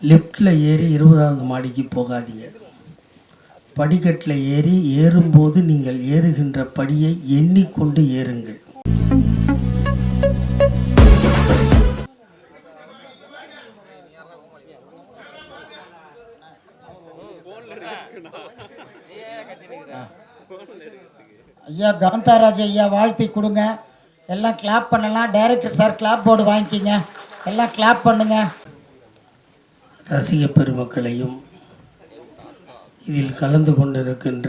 லிஃப்ட்டில் ஏறி 20வது மாடிக்கு போகாதீங்க. படிக்கட்டில் ஏறும்போது நீங்கள் ஏறுகின்ற படியை எண்ணிக்கொண்டு ஏறுங்கள். ஐயா காந்தாராஜ் ஐயா வாழ்த்தி கொடுங்க. எல்லாம் கிளாப் பண்ணலாம். டைரக்டர் சார் கிளாப் போர்டு வாங்கிக்கிங்க. எல்லாம் கிளாப் பண்ணுங்க. ரசிக பெருமக்களையும் இதில் கலந்து கொண்டிருக்கின்ற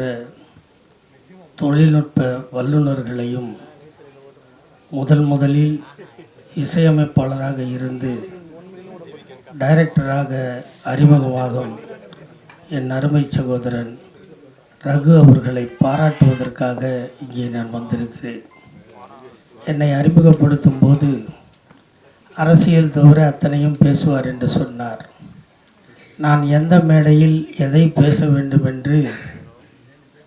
தொழில்நுட்ப வல்லுநர்களையும் முதலில் இசையமைப்பாளராக இருந்து டைரக்டராக அறிமுகமாகும் என் அருமை சகோதரன் ரகு அவர்களை பாராட்டுவதற்காக இங்கே நான் வந்திருக்கிறேன். என்னை அறிமுகப்படுத்தும் போது அரசியல் தவிர அத்தனையும் பேசுவார் என்று சொன்னார். நான் எந்த மேடையில் எதை பேச வேண்டும் என்று,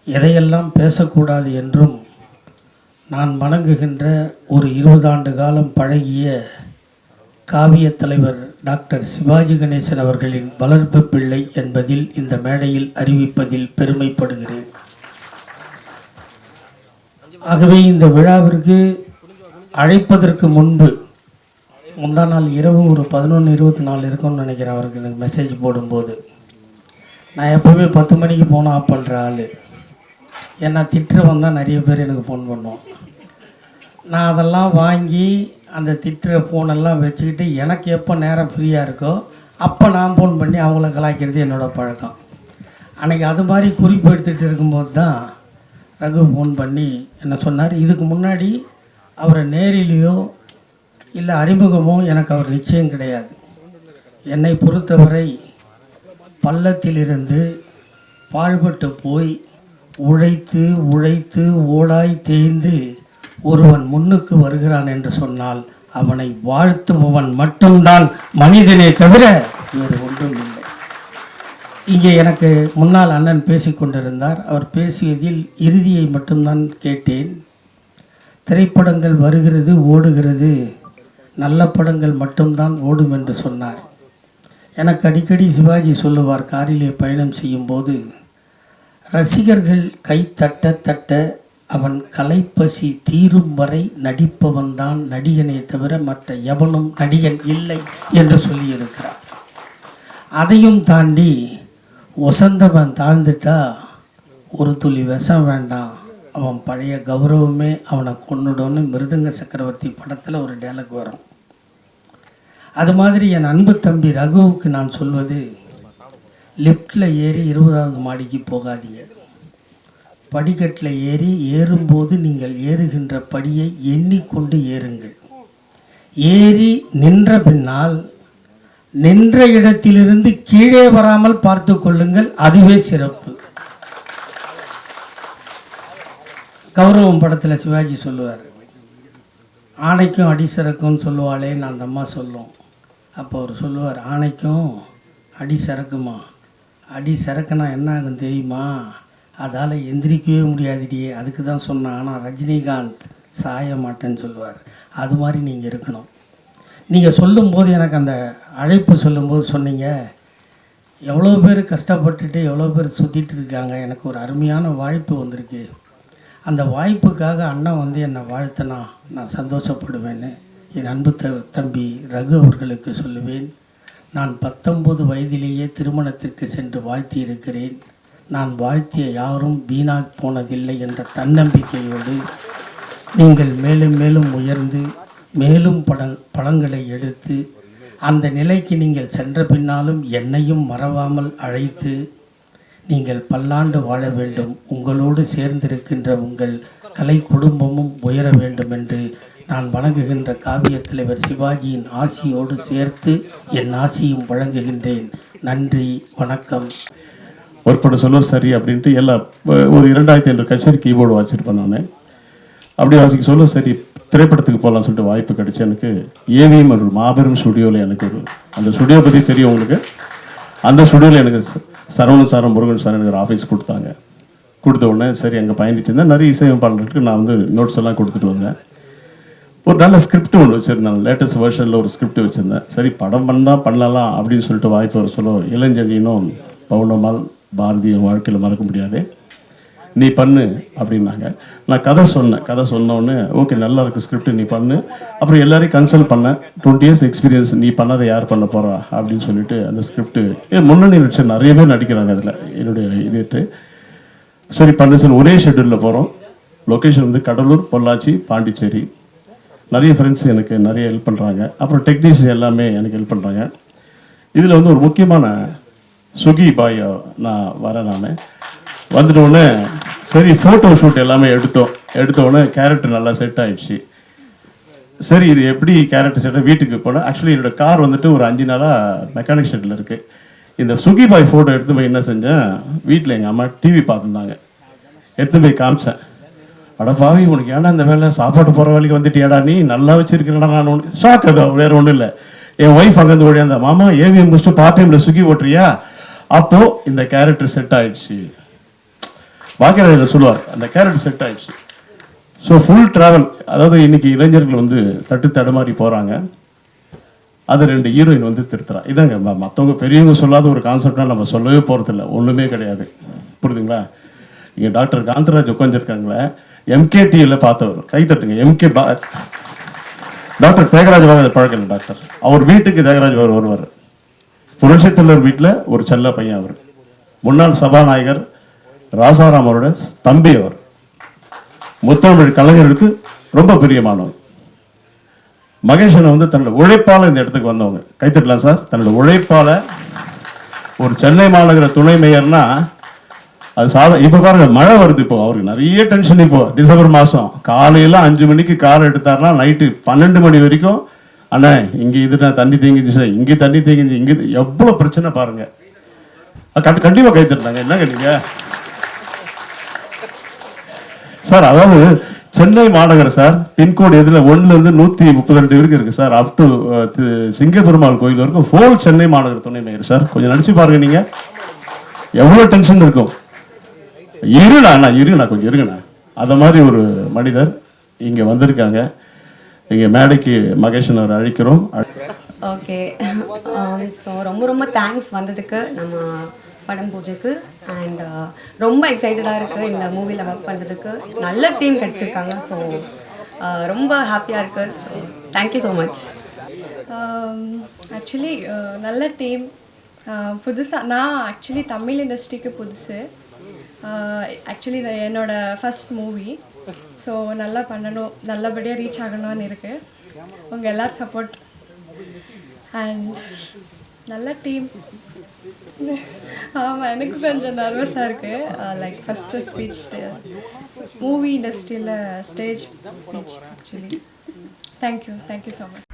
எதையெல்லாம் பேசக்கூடாது என்றும் நான் வணங்குகின்ற ஒரு 20 ஆண்டு காலம் பழகிய காவிய தலைவர் டாக்டர் சிவாஜி கணேசன் அவர்களின் வளர்ப்பு பிள்ளை என்பதில் இந்த மேடையில் அறிவிப்பதில் பெருமைப்படுகிறேன். ஆகவே இந்த விழாவிற்கு அழைப்பதற்கு முந்தா நாள் இரவு ஒரு 11:24 இருக்கும்னு நினைக்கிறேன். அவருக்கு எனக்கு மெசேஜ் போடும்போது, நான் எப்போவுமே 10 மணிக்கு ஃபோன் ஆஃப் பண்ணுற ஆள். ஏன்னா திட்டுறவன் தான் நிறைய பேர் எனக்கு ஃபோன் பண்ணுவோம். நான் அதெல்லாம் வாங்கி அந்த திட்டுற ஃபோனெல்லாம் வச்சுக்கிட்டு எனக்கு எப்போ நேரம் ஃப்ரீயாக இருக்கோ அப்போ நான் ஃபோன் பண்ணி அவங்கள கலாய்க்கிறது என்னோடய பழக்கம். அன்றைக்கி அது மாதிரி குறிப்பு எடுத்துகிட்டு இருக்கும்போது தான் ரகு ஃபோன் பண்ணி என்ன சொன்னார். இதுக்கு முன்னாடி அவரை நேரிலேயோ இல்லை அறிமுகமோ எனக்கு அவர் நிச்சயம் கிடையாது. என்னை பொறுத்தவரை பள்ளத்திலிருந்து பாழ்பட்டு போய் உழைத்து ஓடாய் தேய்ந்து ஒருவன் முன்னுக்கு வருகிறான் என்று சொன்னால் அவனை வாழ்த்துபவன் மட்டும்தான் மனிதனே தவிர வேறு ஒன்றும் இல்லை. இங்கே எனக்கு முன்னால் அண்ணன் பேசிக்கொண்டிருந்தார். அவர் பேசியதில் இறுதியை மட்டும்தான் கேட்டேன். திரைப்படங்கள் வருகிறது, ஓடுகிறது, நல்ல படங்கள் மட்டும்தான் ஓடும் என்று சொன்னார். எனக்கு அடிக்கடி சிவாஜி சொல்லுவார், காரிலே பயணம் செய்யும்போது, ரசிகர்கள் கை தட்ட அவன் கலைப்பசி தீரும் வரை நடிப்பவன் தான் நடிகனே தவிர மற்ற எவனும் நடிகன் இல்லை என்று சொல்லியிருக்கிறார். அதையும் தாண்டி ஒசந்தவன் தாழ்ந்துட்டா ஒரு துளி விஷம் வேண்டாம், அவன் பழைய கௌரவமே அவனை கொன்னுடன்னு மிருதங்க சக்கரவர்த்தி படத்தில் ஒரு டயலாக் வரும். அது மாதிரி என் அன்பு தம்பி ரகுவுக்கு நான் சொல்வது, லிஃப்ட்டில் ஏறி 20வது மாடிக்கு போகாதீங்க. படிக்கட்டில் ஏறும்போது நீங்கள் ஏறுகின்ற படியை எண்ணிக்கொண்டு ஏறுங்கள். ஏறி நின்ற பின்னால் நின்ற இடத்திலிருந்து கீழே வராமல் பார்த்து கொள்ளுங்கள், அதுவே சிறப்பு. கௌரவம் படத்தில் சிவாஜி சொல்லுவார், ஆணைக்கும் அடி சரக்கும்னு சொல்லுவாளேன்னு அந்த அம்மா சொல்லும். அப்போ அவர் சொல்லுவார், ஆணைக்கும் அடி சரக்குமா, அடி சரக்குனா என்ன ஆகும் தெரியுமா, அதால் எந்திரிக்கவே முடியாதுடியே, அதுக்கு தான் சொன்னான். ஆனால் ரஜினிகாந்த் சாய மாட்டேன்னு சொல்லுவார். அது மாதிரி நீங்கள் இருக்கணும். நீங்கள் சொல்லும்போது எனக்கு அந்த அழைப்பு சொல்லும்போது சொன்னீங்க, எவ்வளோ பேர் கஷ்டப்பட்டுட்டு எவ்வளோ பேர் சுற்றிட்டு இருக்காங்க, எனக்கு ஒரு அருமையான வாய்ப்பு வந்திருக்கு, அந்த வாய்ப்புக்காக அண்ணன் என்னை வாழ்த்தினா நான் சந்தோஷப்படுவேன்னு என் அன்பு தம்பி ரகு அவர்களுக்கு சொல்லுவேன். நான் 19 வயதிலேயே திருமணத்திற்கு சென்று வாழ்த்தி இருக்கிறேன். நான் வாழ்த்திய யாரும் வீணாக போனதில்லை என்ற தன்னம்பிக்கையோடு நீங்கள் மேலும் மேலும் உயர்ந்து மேலும் படங்களை எடுத்து அந்த நிலைக்கு நீங்கள் சென்ற பின்னாலும் என்னையும் மறவாமல் அழைத்து நீங்கள் பல்லாண்டு வாழ வேண்டும். உங்களோடு சேர்ந்திருக்கின்ற உங்கள் கலை குடும்பமும் உயர வேண்டும் என்று நான் வணங்குகின்ற காவிய தலைவர் சிவாஜியின் ஆசியோடு சேர்த்து என் ஆசியும் வழங்குகின்றேன். நன்றி, வணக்கம். ஒர்க் பண்ண சொல்லுவார் சரி அப்படின்ட்டு எல்லா ஒரு 2500 கச்சேரி கீபோர்டு வாசிச்சிருப்பேன். நான் அப்படி வாசிக்க சொல்ல சரி திரைப்படத்துக்கு போகலான்னு சொல்லிட்டு வாய்ப்பு கிடைச்சி எனக்கு ஏவிஎம் ஒரு மாபெரும் ஸ்டுடியோவில் எனக்கு அந்த ஸ்டுடியோ பற்றி தெரியும் உங்களுக்கு. அந்த ஸ்டுடியோவில் எனக்கு சரவணன் சாரும் முருகன் சார் எனக்கு ஒரு ஆஃபீஸ் கொடுத்தாங்க. கொடுத்த உடனே சரி அங்கே பயணிச்சிருந்தேன். நிறைய இசையமைப்பாளர்களுக்கு நான் நோட்ஸ் எல்லாம் கொடுத்துட்டு வந்தேன். ஒரு நல்ல ஸ்கிரிப்ட் ஒன்று வச்சுருந்தேன். லேட்டஸ்ட் வெர்ஷனில் ஒரு ஸ்கிரிப்ட் வச்சுருந்தேன். சரி படம் பண்ணலாம் அப்படின்னு சொல்லிட்டு வாய்ப்பு வர சொல்ல இளஞ்செழியனும் பவுனம்மாள் பாரதியும் வாழ்க்கையில் மறக்க முடியாது, நீ பண்ணு அப்படின்னாங்க. நான் கதை சொன்னோடனே ஓகே நல்லா இருக்கு ஸ்கிரிப்ட், நீ பண்ணு. அப்புறம் எல்லாரையும் கன்சல்ட் பண்ணேன். 20 years எக்ஸ்பீரியன்ஸ், நீ பண்ணதை யார் பண்ண போகிறா அப்படின்னு சொல்லிட்டு அந்த ஸ்கிரிப்ட் முன்னணி நடிச்ச நிறைய பேர் நடிக்கிறாங்க அதில், என்னுடைய இதுட்டு சரி பண்ணு சொல்லி ஒரே ஷெட்யூலில் போகிறோம். லொக்கேஷன் வந்து கடலூர், பொள்ளாச்சி, பாண்டிச்சேரி. நிறைய ஃப்ரெண்ட்ஸ் எனக்கு நிறைய ஹெல்ப் பண்ணுறாங்க. அப்புறம் டெக்னீஷியன் எல்லாமே எனக்கு ஹெல்ப் பண்ணுறாங்க. இதில் வந்து ஒரு முக்கியமான சுகி பாய் நான் வந்துட்டோடனே சரி ஃபோட்டோ ஷூட் எல்லாமே எடுத்தோடனே கேரக்டர் நல்லா செட் ஆகிடுச்சு. சரி இது எப்படி கேரக்டர் செட்டாக வீட்டுக்கு போனேன். ஆக்சுவலி என்னோடய கார் வந்துட்டு ஒரு 5 நாளாக மெக்கானிக் ஷெட்டில் இருக்குது. இந்த சுகி பாய் ஃபோட்டோ எடுத்து போய் என்ன செஞ்சேன், வீட்டில் எங்கள் அம்மா டிவி பார்த்துருந்தாங்க, எடுத்து போய் காமிச்சேன். அட பாவி உனக்கு ஏன்னா இந்த வேலை சாப்பாட்டு போகிற வேலைக்கு வந்துட்டியாடா, நீ நல்லா வச்சிருக்கிறேன்டா. நான் ஒன்று ஷாக், அதோ வேறு ஒன்றும் இல்லை. என் ஒய்ஃப் அங்கேருந்து ஓடியாந்தா, மாமா ஏவிஎம் முடிச்சுட்டு பார்ட் டைமில் சுகி ஓட்டுறியா? அப்போது இந்த கேரக்டர் செட் ஆகிடுச்சு. பாக்கியராஜில் சொல்லுவார், அந்த கேரக்டர் செட் ஆகிடுச்சு. ஸோ ஃபுல் ட்ராவல், அதாவது இன்னைக்கு இளைஞர்கள் வந்து தடுமாறி போகிறாங்க, அது 2 ஹீரோயின் வந்து திருத்துறா. இதாங்க மற்றவங்க பெரியவங்க சொல்லாத ஒரு கான்செப்டாக நம்ம சொல்லவே போகிறதில்ல, ஒன்றுமே கிடையாது. புரியுதுங்களா? இங்கே டாக்டர் காந்தராஜ் உட்காந்துருக்காங்களே, எம்கேடியில் பார்த்தவர் கைத்தட்டுங்க. டாக்டர் தியாகராஜ பழக்கம் இல்லை டாக்டர். அவர் வீட்டுக்கு தியாகராஜ் வருவார். புரட்சித்தலைவர் வீட்டில் ஒரு செல்ல பையன் அவர். முன்னாள் சபாநாயகர் ராசாராம் அவரோட தம்பி அவர். முத்தமிழ் கலைஞர்களுக்கு ரொம்ப பிரியமானவர். மகேஷனை வந்து தன்னோட உழைப்பால் இந்த இடத்துக்கு வந்தவங்க. கைத்தட்டலாம் சார். தன்னோட உழைப்பால் ஒரு சென்னை மாநகர துணை மேயர்னா அது இப்போ பாருங்க மழை வருது, இப்போ அவருக்கு நிறைய டென்ஷன். இப்போ டிசம்பர் மாதம் காலையில் 5 மணிக்கு கார் எடுத்தாருன்னா நைட்டு 12 மணி வரைக்கும், அண்ணா இங்கே இது தண்ணி தேங்கிச்சு, இங்கே தண்ணி தேங்கிச்சு, இங்கே எவ்வளோ பிரச்சனை பாருங்க. கண்டிப்பாக கைத்தட்டாங்க. என்னங்க நீங்கள் சார், அதாவது சென்னை மாநகர சார் பின்கோடு எதில் 1லேருந்து 132 வரைக்கும் இருக்குது சார். அப் டு சிங்கப்பெருமாள் கோயில் வரைக்கும் ஹோல் சென்னை மாநகர துணை மேயர் சார். கொஞ்சம் நினச்சி பாருங்க நீங்கள் எவ்வளோ டென்ஷன் இருக்கும். இருங்கண்ணா கொஞ்சம் இருங்கண்ணா. அந்த மாதிரி ஒரு மனிதர் இங்கே வந்திருக்காங்க. இங்கே மேடைக்கு மகேஷன் அவர் அழைக்கிறோம். ஓகே, ஸோ ரொம்ப தேங்க்ஸ் வந்ததுக்கு நம்ம படம் பூஜைக்கு. அண்ட் ரொம்ப எக்ஸைட்டடாக இருக்குது இந்த மூவியில் ஒர்க் பண்ணுறதுக்கு. நல்ல டீம் கிடச்சிருக்காங்க. ஸோ ரொம்ப ஹாப்பியாக இருக்குது. So thank you so much. Actually நல்ல டீம். புதுசாக நான் ஆக்சுவலி தமிழ் இண்டஸ்ட்ரிக்கு புதுசு. ஆக்சுவலி இது என்னோடய ஃபஸ்ட் மூவி. ஸோ நல்லா பண்ணணும், நல்லபடியாக ரீச் ஆகணும்னு இருக்குது. உங்கள் எல்லோரும் சப்போர்ட் அண்ட் நல்ல டீம். ஆமாம், எனக்கு கொஞ்சம் நர்வஸாக இருக்குது. லைக் ஃபஸ்ட்டு ஸ்பீச் மூவி இண்டஸ்ட்ரியில் stage speech actually. Thank you so much.